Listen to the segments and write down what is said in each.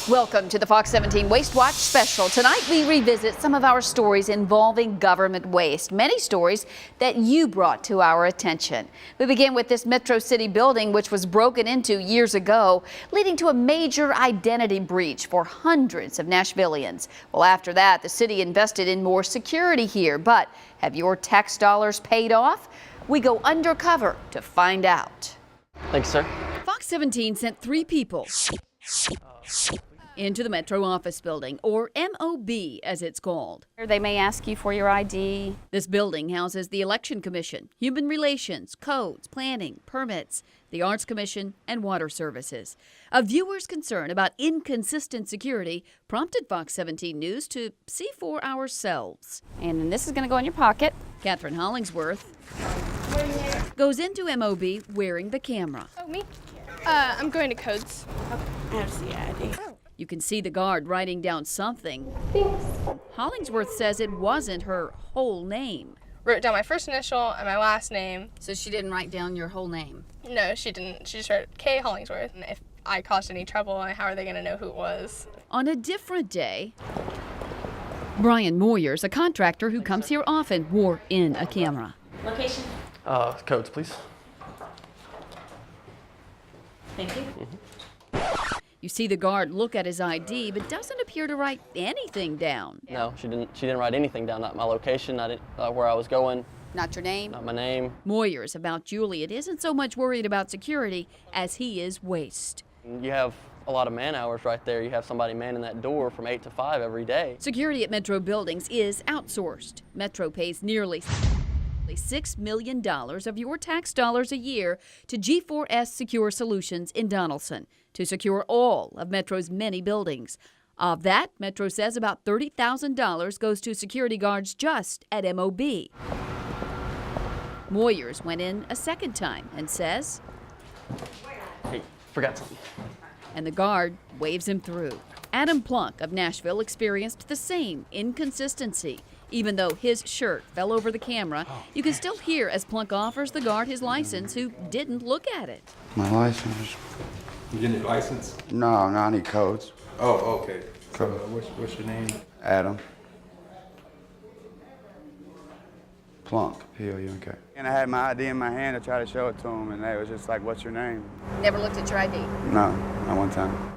Welcome to the Fox 17 Waste Watch special. Tonight we revisit some of our stories involving government waste, many stories that you brought to our attention. We begin with this Metro City building which was broken into years ago, leading to a major identity breach for hundreds of Nashvillians. Well, after that, the city invested in more security here, but have your tax dollars paid off? We go undercover to find out. Thanks, sir. Fox 17 sent 3 people into the Metro office building, or MOB as it's called. They may ask you for your ID. This building houses the Election Commission, Human Relations, Codes, Planning, Permits, the Arts Commission, and Water Services. A viewer's concern about inconsistent security prompted Fox 17 News to see for ourselves. And this is going to go in your pocket. Catherine Hollingsworth goes into MOB wearing the camera. Oh, me? I'm going to Codes. I have the ID. You can see the guard writing down something. Hollingsworth says it wasn't her whole name. Wrote down my first initial and my last name. So she didn't write down your whole name? No, she didn't. She just wrote K. Hollingsworth. And if I caused any trouble, how are they going to know who it was? On a different day, Brian Moyers, a contractor who comes here often, wore in a camera. Location? Codes, please. Thank you. You see the guard look at his ID, but doesn't appear to write anything down. No, she didn't write anything down. Not my location, not where I was going. Not your name? Not my name. Moyers, about Juliet, isn't so much worried about security as he is waste. You have a lot of man hours right there. You have somebody manning that door from 8 to 5 every day. Security at Metro buildings is outsourced. Metro pays nearly $6 million of your tax dollars a year to G4S Secure Solutions in Donaldson to secure all of Metro's many buildings. Of that, Metro says about $30,000 goes to security guards just at MOB. Moyers went in a second time and says, Hey, forgot something. and the guard waves him through. Adam Plunk of Nashville experienced the same inconsistency. Even though his shirt fell over the camera, you can still hear as Plunk offers the guard his license who didn't look at it. My license? You getting your license? No, I need codes. Oh, okay. So, Codes. what's your name? Adam. Plunk, P-L-U-N-K. And I had my ID in my hand to try to show it to him, and they was just like, what's your name? Never looked at your ID. No, not one time.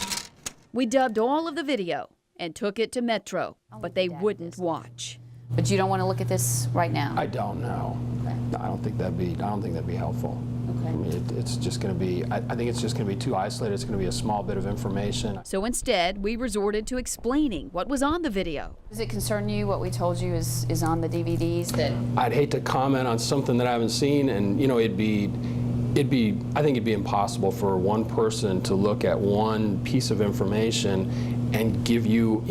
We dubbed all of the video and took it to Metro, but they wouldn't watch. But you don't want to look at this right now? I don't know. I don't think that'd be helpful. Okay. I mean, it's just going to be. I think it's just going to be too isolated. It's going to be a small bit of information. So instead, we resorted to explaining what was on the video. Does it concern you what we told you is on the DVDs that? I'd hate to comment on something that I haven't seen, and I think it'd be impossible for one person to look at one piece of information and give you,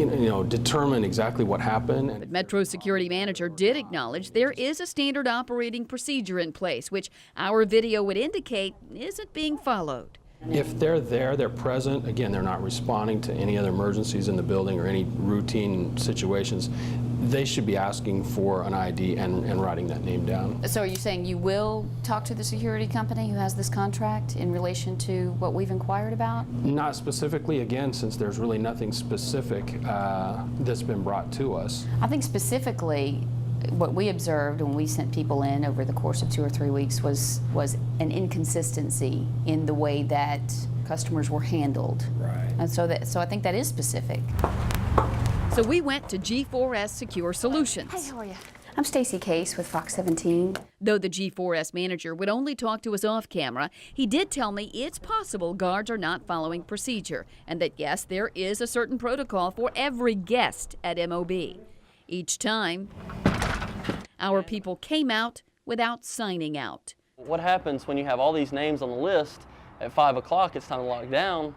determine exactly what happened. But Metro security manager did acknowledge there is a standard operating procedure in place, which our video would indicate isn't being followed. If they're there, they're present, again, they're not responding to any other emergencies in the building or any routine situations, they should be asking for an ID and writing that name down. So are you saying you will talk to the security company who has this contract in relation to what we've inquired about? Not specifically, again, since there's really nothing specific that's been brought to us. I think specifically what we observed when we sent people in over the course of 2 or 3 weeks was an inconsistency in the way that customers were handled. Right. And so I think that is specific. So we went to G4S Secure Solutions. Hey, how are you? I'm Stacy Case with Fox 17. Though the G4S manager would only talk to us off camera, he did tell me it's possible guards are not following procedure, and that yes, there is a certain protocol for every guest at MOB. Each time, our people came out without signing out. What happens when you have all these names on the list at 5 o'clock, it's time to lock down?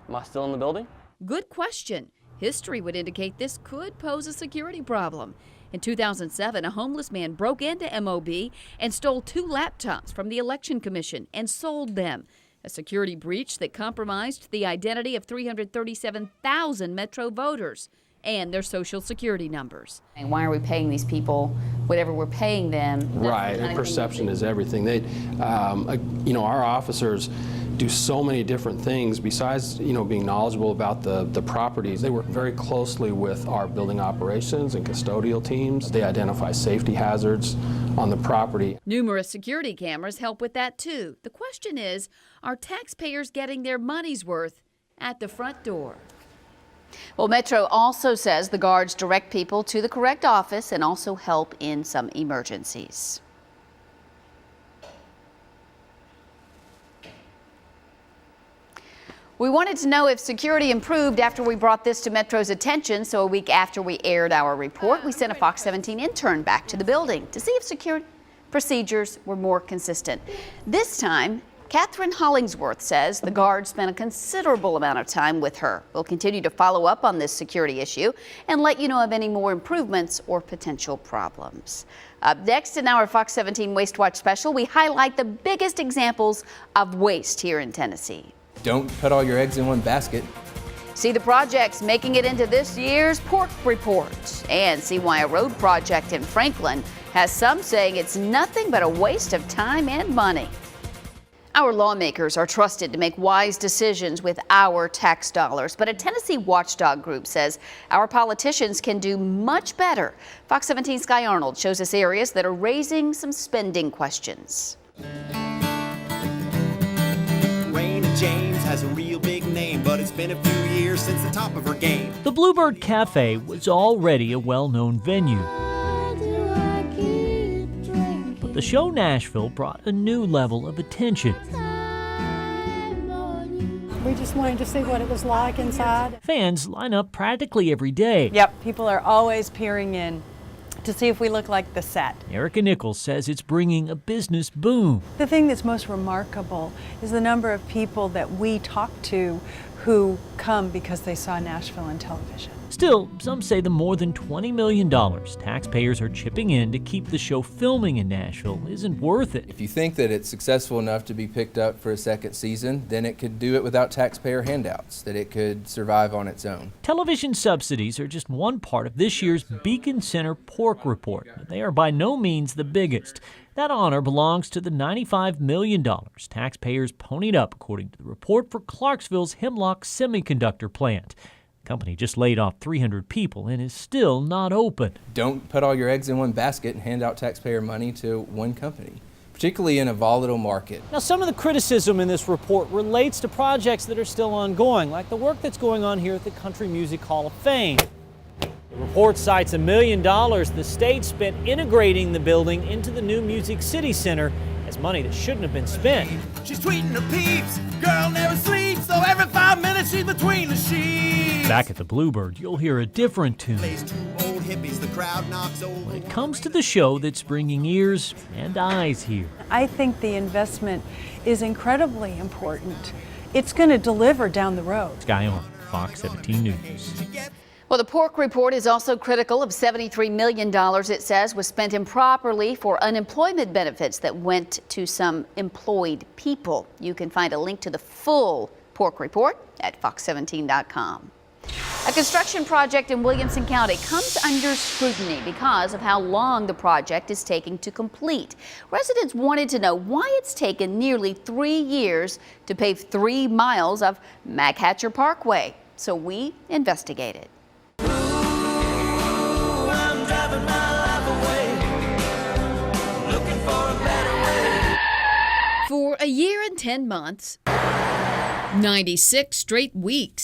Am I still in the building? Good question. History would indicate this could pose a security problem. In 2007, a homeless man broke into MOB and stole 2 laptops from the Election Commission and sold them. A security breach that compromised the identity of 337,000 Metro voters and their social security numbers. And why are we paying these people whatever we're paying them? Right, and perception is everything. They, our officers, do so many different things besides, being knowledgeable about the properties. They work very closely with our building operations and custodial teams. They identify safety hazards on the property. Numerous security cameras help with that too. The question is, are taxpayers getting their money's worth at the front door? Well, Metro also says the guards direct people to the correct office and also help in some emergencies. We wanted to know if security improved after we brought this to Metro's attention, so a week after we aired our report, we sent a Fox 17 intern back to the building to see if security procedures were more consistent. This time, Catherine Hollingsworth says the guards spent a considerable amount of time with her. We'll continue to follow up on this security issue and let you know of any more improvements or potential problems. Up next in our Fox 17 Waste Watch special, we highlight the biggest examples of waste here in Tennessee. Don't put all your eggs in one basket. See the projects making it into this year's pork report and see why a road project in Franklin has some saying it's nothing but a waste of time and money. Our lawmakers are trusted to make wise decisions with our tax dollars, but a Tennessee watchdog group says our politicians can do much better. Fox 17 Sky Arnold shows us areas that are raising some spending questions. James has a real big name, but it's been a few years since the top of her game. The Bluebird Cafe was already a well-known venue. But the show Nashville brought a new level of attention. We just wanted to see what it was like inside. Fans line up practically every day. Yep, people are always peering in to see if we look like the set. Erica Nichols says it's bringing a business boom. The thing that's most remarkable is the number of people that we talk to who come because they saw Nashville on television. Still, some say the more than $20 million taxpayers are chipping in to keep the show filming in Nashville isn't worth it. If you think that it's successful enough to be picked up for a second season, then it could do it without taxpayer handouts, that it could survive on its own. Television subsidies are just one part of this year's Beacon Center Pork Report, but they are by no means the biggest. That honor belongs to the $95 million taxpayers ponied up, according to the report for Clarksville's Hemlock Semiconductor plant. The company just laid off 300 people and is still not open. Don't put all your eggs in one basket and hand out taxpayer money to one company, particularly in a volatile market. Now, some of the criticism in this report relates to projects that are still ongoing, like the work that's going on here at the Country Music Hall of Fame. The report cites $1 million the state spent integrating the building into the new Music City Center as money that shouldn't have been spent. She's tweeting her peeps, girl never sleeps, so every 5 minutes she's between the sheets. Back at the Bluebird, you'll hear a different tune. Plays two old hippies, the crowd knocks over. When it comes to the show that's bringing ears and eyes here. I think the investment is incredibly important. It's going to deliver down the road. Sky Arnold, Fox 17 News. Well, the pork report is also critical of $73 million, it says, was spent improperly for unemployment benefits that went to some employed people. You can find a link to the full pork report at fox17.com. A construction project in Williamson County comes under scrutiny because of how long the project is taking to complete. Residents wanted to know why it's taken nearly 3 years to pave 3 miles of Hatcher Parkway. So we investigated. For a year and 10 months, 96 straight weeks,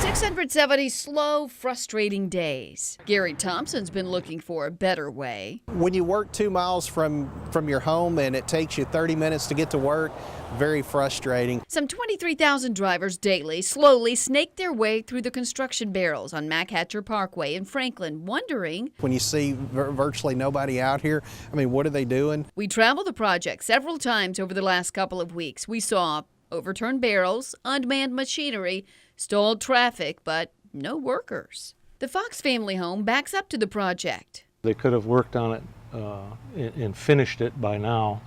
670 slow, frustrating days. Gary Thompson's been looking for a better way. When you work 2 miles from your home and it takes you 30 minutes to get to work, very frustrating. Some 23,000 drivers daily slowly snake their way through the construction barrels on Hatcher Parkway in Franklin, wondering, when you see virtually nobody out here, I mean, what are they doing? We traveled the project several times over the last couple of weeks. We saw overturned barrels, unmanned machinery, stalled traffic, but no workers. The Fox family home backs up to the project. They could have worked on it and finished it by now.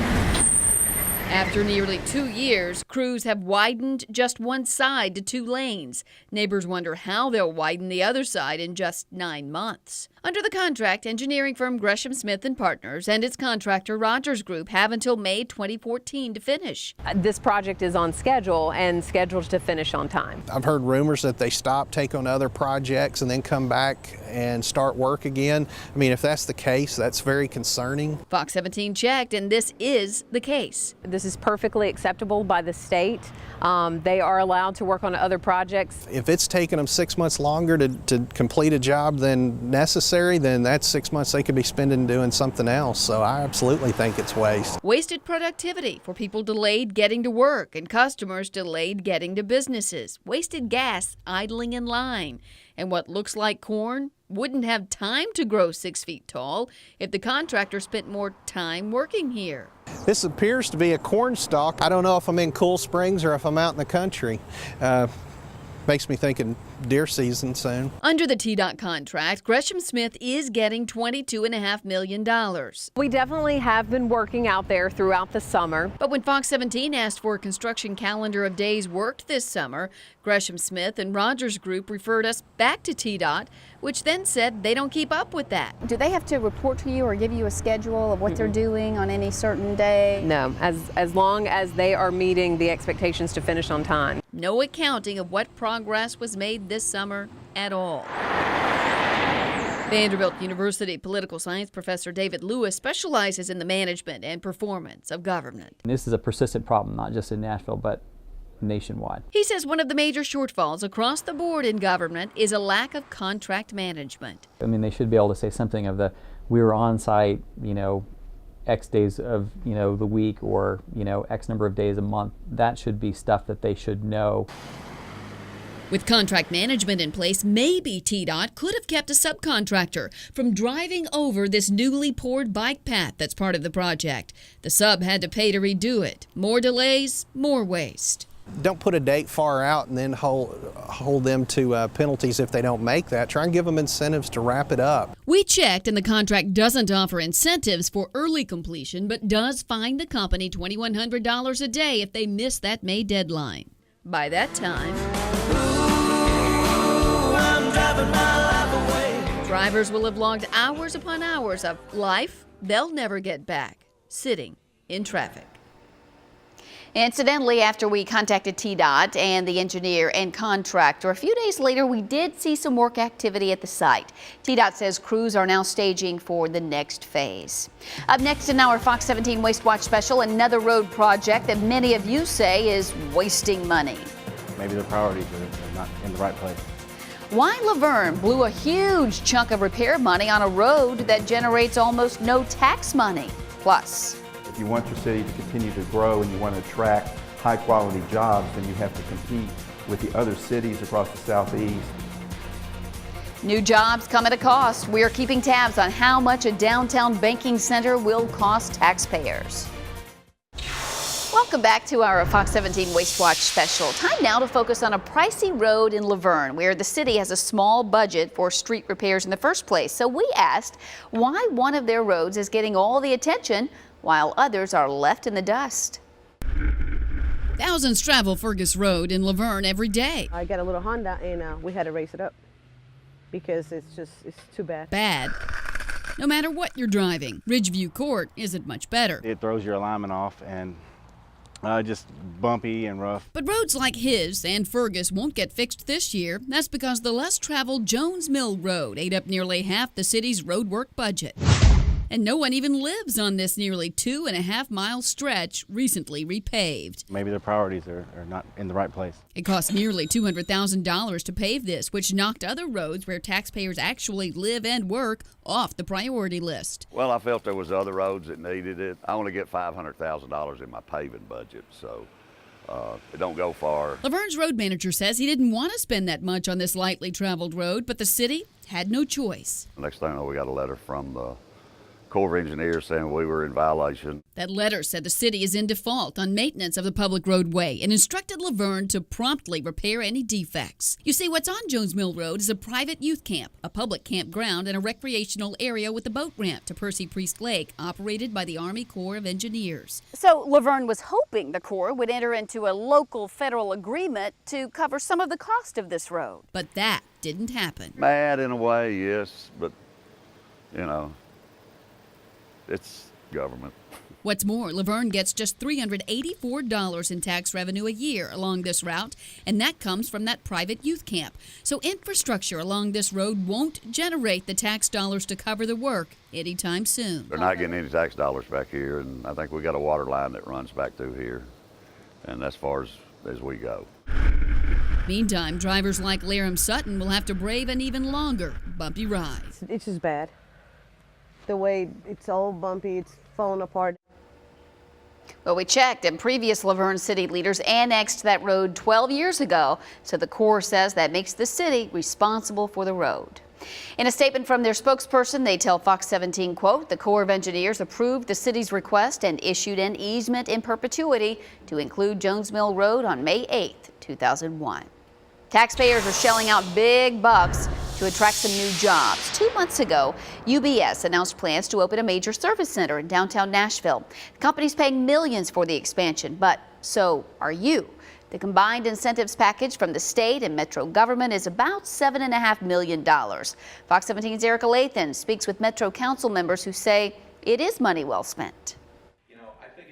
After nearly 2 years, crews have widened just one side to 2 lanes. Neighbors wonder how they'll widen the other side in just 9 months. Under the contract, engineering firm Gresham Smith & Partners and its contractor Rogers Group have until May 2014 to finish. This project is on schedule and scheduled to finish on time. I've heard rumors that they stop, take on other projects, and then come back and start work again. I mean, if that's the case, that's very concerning. Fox 17 checked, and this is the case. This is perfectly acceptable by the state. They are allowed to work on other projects. If it's taken them 6 months longer to complete a job than necessary, then that's 6 months they could be spending doing something else. So I absolutely think it's waste. Wasted productivity for people delayed getting to work and customers delayed getting to businesses. Wasted gas idling in line. And what looks like corn wouldn't have time to grow 6 feet tall if the contractor spent more time working here. This appears to be a corn stalk. I don't know if I'm in Cool Springs or if I'm out in the country. Makes me think of deer season soon. Under the TDOT contract, Gresham Smith is getting $22.5 million. We definitely have been working out there throughout the summer. But when Fox 17 asked for a construction calendar of days worked this summer, Gresham Smith and Rogers Group referred us back to TDOT, which then said they don't keep up with that. Do they have to report to you or give you a schedule of what they're doing on any certain day? No, as long as they are meeting the expectations to finish on time. No accounting of what progress was made this summer at all. Vanderbilt University political science professor David Lewis specializes in the management and performance of government. This is a persistent problem, not just in Nashville, but nationwide. He says one of the major shortfalls across the board in government is a lack of contract management. I mean, they should be able to say something of the, we were on site, X days of, the week, or, X number of days a month. That should be stuff that they should know. With contract management in place, maybe TDOT could have kept a subcontractor from driving over this newly poured bike path that's part of the project. The sub had to pay to redo it. More delays, more waste. Don't put a date far out and then hold them to penalties if they don't make that. Try and give them incentives to wrap it up. We checked, and the contract doesn't offer incentives for early completion, but does fine the company $2,100 a day if they miss that May deadline. By that time, drivers will have logged hours upon hours of life they'll never get back, sitting in traffic. Incidentally, after we contacted TDOT and the engineer and contractor, a few days later we did see some work activity at the site. TDOT says crews are now staging for the next phase. Up next in our Fox 17 Waste Watch special, another road project that many of you say is wasting money. Maybe the priorities are not in the right place. Why Laverne blew a huge chunk of repair money on a road that generates almost no tax money. Plus, if you want your city to continue to grow and you want to attract high-quality jobs, then you have to compete with the other cities across the Southeast. New jobs come at a cost. We are keeping tabs on how much a downtown banking center will cost taxpayers. Welcome back to our Fox 17 Waste Watch special. Time now to focus on a pricey road in Laverne, where the city has a small budget for street repairs in the first place. So we asked why one of their roads is getting all the attention while others are left in the dust. Thousands travel Fergus Road in Laverne every day. I got a little Honda and we had to race it up because it's too bad. Bad. No matter what you're driving, Ridgeview Court isn't much better. It throws your alignment off and just bumpy and rough. But roads like his and Fergus won't get fixed this year. That's because the less traveled Jones Mill Road ate up nearly half the city's road work budget. And no one even lives on this nearly 2.5-mile stretch recently repaved. Maybe the priorities are not in the right place. It cost nearly $200,000 to pave this, which knocked other roads where taxpayers actually live and work off the priority list. Well, I felt there was other roads that needed it. I only get $500,000 in my paving budget, so it don't go far. Laverne's road manager says he didn't want to spend that much on this lightly traveled road, but the city had no choice. Next thing I know, we got a letter from the Corps of Engineers saying we were in violation. That letter said the city is in default on maintenance of the public roadway and instructed Laverne to promptly repair any defects. You see, what's on Jones Mill Road is a private youth camp, a public campground, and a recreational area with a boat ramp to Percy Priest Lake, operated by the Army Corps of Engineers. So Laverne was hoping the Corps would enter into a local federal agreement to cover some of the cost of this road. But that didn't happen. Mad in a way, yes, but you know, it's government. What's more, Laverne gets just $384 in tax revenue a year along this route, and that comes from that private youth camp. So infrastructure along this road won't generate the tax dollars to cover the work anytime soon. They're not getting any tax dollars back here, and I think we got a water line that runs back through here, and that's as far as we go. Meantime, drivers like Laram Sutton will have to brave an even longer bumpy ride. It's just bad. The way it's all bumpy, it's falling apart. Well, we checked, and previous Laverne city leaders annexed that road 12 years ago, so the Corps says that makes the city responsible for the road. In a statement from their spokesperson, they tell Fox 17, quote, the Corps of Engineers approved the city's request and issued an easement in perpetuity to include Jones Mill Road on May 8, 2001. Taxpayers are shelling out big bucks to attract some new jobs. 2 months ago, UBS announced plans to open a major service center in downtown Nashville. The company's paying millions for the expansion, but so are you. The combined incentives package from the state and metro government is about $7.5 million. Fox 17's Erica Lathan speaks with Metro Council members who say it is money well spent.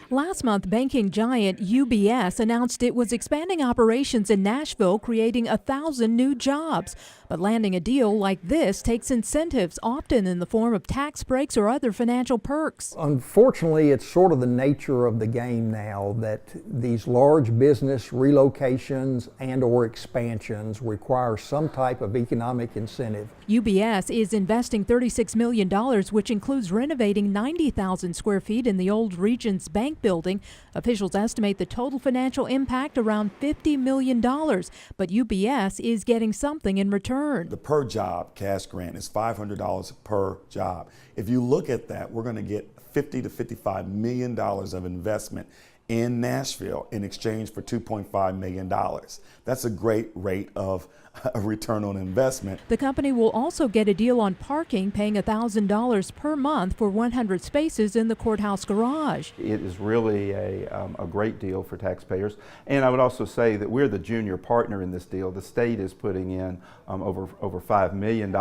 Last month, banking giant UBS announced it was expanding operations in Nashville, creating 1,000 new jobs. But landing a deal like this takes incentives, often in the form of tax breaks or other financial perks. Unfortunately, it's sort of the nature of the game now that these large business relocations and or expansions require some type of economic incentive. UBS is investing $36 million, which includes renovating 90,000 square feet in the old Regions Bank building. Officials estimate the total financial impact around $50 million, but UBS is getting something in return. The per job cash grant is $500 per job. If you look at that, we're going to get $50 to $55 million of investment in Nashville in exchange for $2.5 million. That's a great rate of a return on investment. The company will also get a deal on parking, paying $1,000 per month for 100 spaces in the courthouse garage. It is really a great deal for taxpayers. And I would also say that we're the junior partner in this deal. The state is putting in over $5 million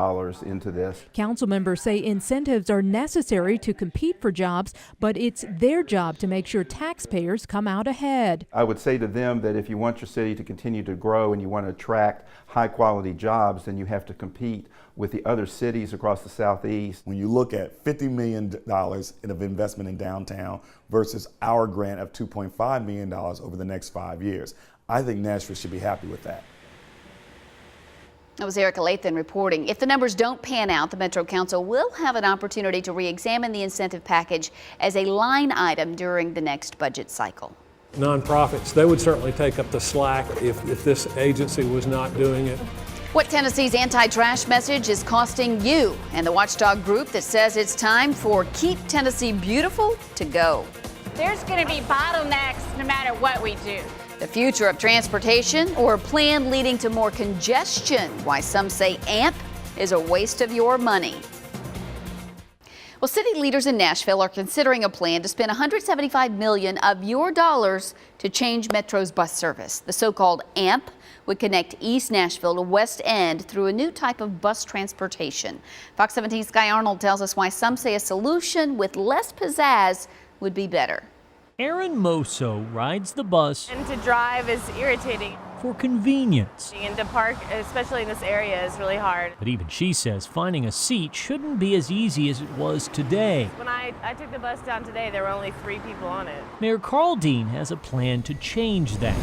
into this. Council members say incentives are necessary to compete for jobs, but it's their job to make sure taxpayers come out ahead. I would say to them that if you want your city to continue to grow and you want to attract high quality jobs, then you have to compete with the other cities across the southeast. When you look at $50 million of investment in downtown versus our grant of $2.5 million over the next 5 years, I think Nashville should be happy with that. That was Erica Lathan reporting. If the numbers don't pan out, the Metro Council will have an opportunity to re-examine the incentive package as a line item during the next budget cycle. Nonprofits, they would certainly take up the slack if this agency was not doing it. What Tennessee's anti-trash message is costing you and the watchdog group that says it's time for Keep Tennessee Beautiful to go. There's going to be bottlenecks no matter what we do. The future of transportation or a plan leading to more congestion. Why some say AMP is a waste of your money. Well, city leaders in Nashville are considering a plan to spend $175 million of your dollars to change Metro's bus service. The so-called AMP would connect East Nashville to West End through a new type of bus transportation. Fox 17's Sky Arnold tells us why some say a solution with less pizzazz would be better. Erin Moso rides the bus And to drive is irritating. for convenience. And to park, especially in this area, is really hard. But even she says finding a seat shouldn't be as easy as it was today. When I took the bus down today, there were only 3 people on it. Mayor Carl Dean has a plan to change that.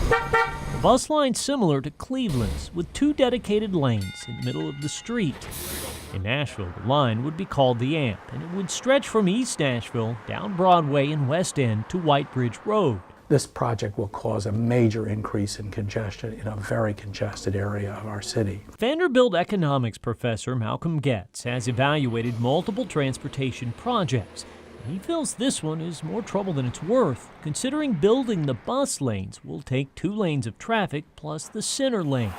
The bus line's similar to Cleveland's, with 2 dedicated lanes in the middle of the street. In Nashville, the line would be called the AMP, and it would stretch from East Nashville down Broadway and West End to White Bridge Road. This project will cause a major increase in congestion in a very congested area of our city. Vanderbilt economics professor Malcolm Getz has evaluated multiple transportation projects. He feels this one is more trouble than it's worth, considering building the bus lanes will take 2 lanes of traffic plus the center lane.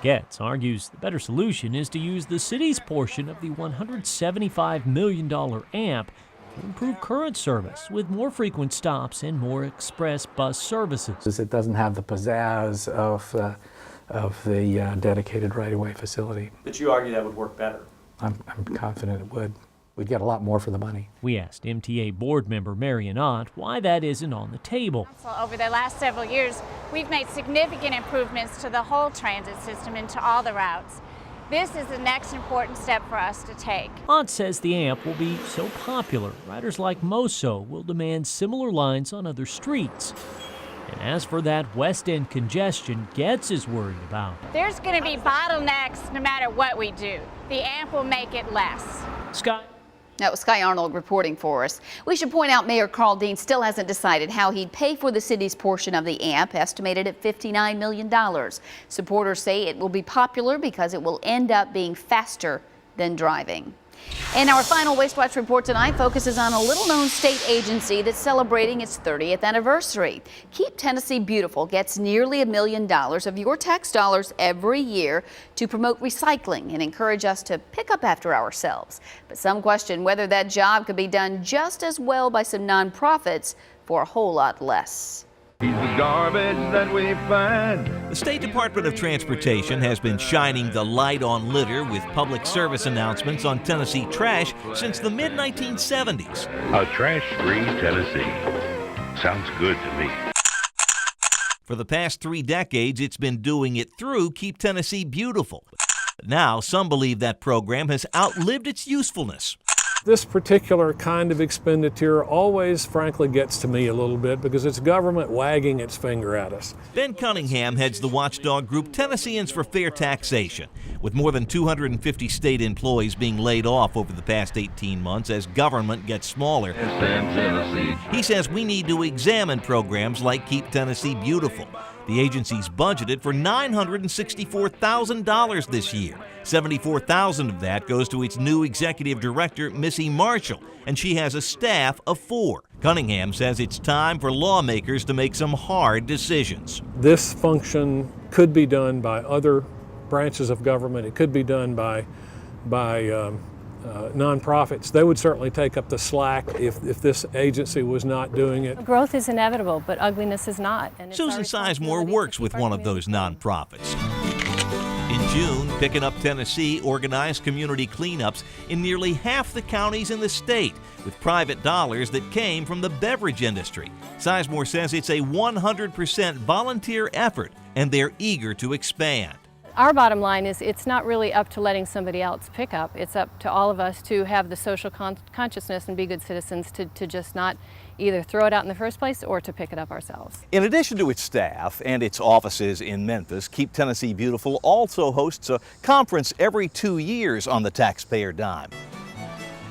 Getz argues the better solution is to use the city's portion of the $175 million AMP to improve current service with more frequent stops and more express bus services. It doesn't have the pizzazz of the dedicated right-of-way facility. But you argue that would work better. I'm confident it would. we'd get a lot more for the money. We asked MTA board member Marion Ott why that isn't on the table. Over the last several years, we've made significant improvements to the whole transit system and to all the routes. This is the next important step for us to take. Ott says the AMP will be so popular, riders like Moso will demand similar lines on other streets. And as for that West End congestion, Getz is worried about. There's going to be bottlenecks no matter what we do. The AMP will make it less. Scott. That was Sky Arnold reporting for us. We should point out Mayor Carl Dean still hasn't decided how he'd pay for the city's portion of the AMP, estimated at $59 million. Supporters say it will be popular because it will end up being faster than driving. And our final Waste Watch report tonight focuses on a little-known state agency that's celebrating its 30th anniversary. Keep Tennessee Beautiful gets nearly $1 million of your tax dollars every year to promote recycling and encourage us to pick up after ourselves. But some question whether that job could be done just as well by some nonprofits for a whole lot less. The garbage that we find. The State Department of Transportation has been shining the light on litter with public service announcements on Tennessee trash since the mid-1970s. A trash-free Tennessee. Sounds good to me. For the past 3 decades, it's been doing it through Keep Tennessee Beautiful. Now, some believe that program has outlived its usefulness. This particular kind of expenditure always, frankly, gets to me a little bit because it's government wagging its finger at us. Ben Cunningham heads the watchdog group Tennesseans for Fair Taxation, with more than 250 state employees being laid off over the past 18 months as government gets smaller. He says we need to examine programs like Keep Tennessee Beautiful. The agency's budgeted for $964,000 this year. $74,000 of that goes to its new executive director, Missy Marshall, and she has a staff of 4. Cunningham says it's time for lawmakers to make some hard decisions. This function could be done by other branches of government. It could be done by nonprofits. They would certainly take up the slack if this agency was not doing it. Growth is inevitable, but ugliness is not. And Susan Sizemore works with one of those nonprofits. In June, Picking Up Tennessee organized community cleanups in nearly half the counties in the state with private dollars that came from the beverage industry. Sizemore says it's a 100% volunteer effort and they're eager to expand. Our bottom line is it's not really up to letting somebody else pick up. It's up to all of us to have the social consciousness and be good citizens to just not either throw it out in the first place or to pick it up ourselves. In addition to its staff and its offices in Memphis, Keep Tennessee Beautiful also hosts a conference every 2 years on the taxpayer dime.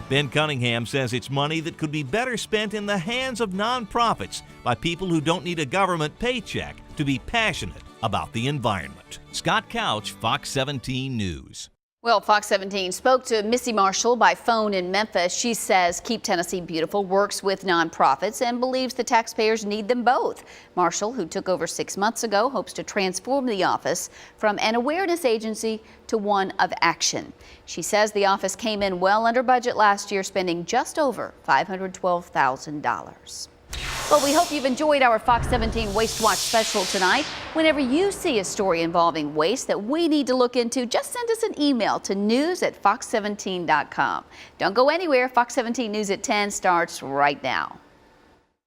Ben Cunningham says it's money that could be better spent in the hands of nonprofits by people who don't need a government paycheck to be passionate about the environment. Scott Couch, Fox 17 News. Well, Fox 17 spoke to Missy Marshall by phone in Memphis. She says Keep Tennessee Beautiful works with nonprofits and believes the taxpayers need them both. Marshall, who took over 6 months ago, hopes to transform the office from an awareness agency to one of action. She says the office came in well under budget last year, spending just over $512,000. Well, we hope you've enjoyed our Fox 17 Waste Watch special tonight. Whenever you see a story involving waste that we need to look into, just send us an email to news@fox17.com. Don't go anywhere. Fox 17 News at 10 starts right now.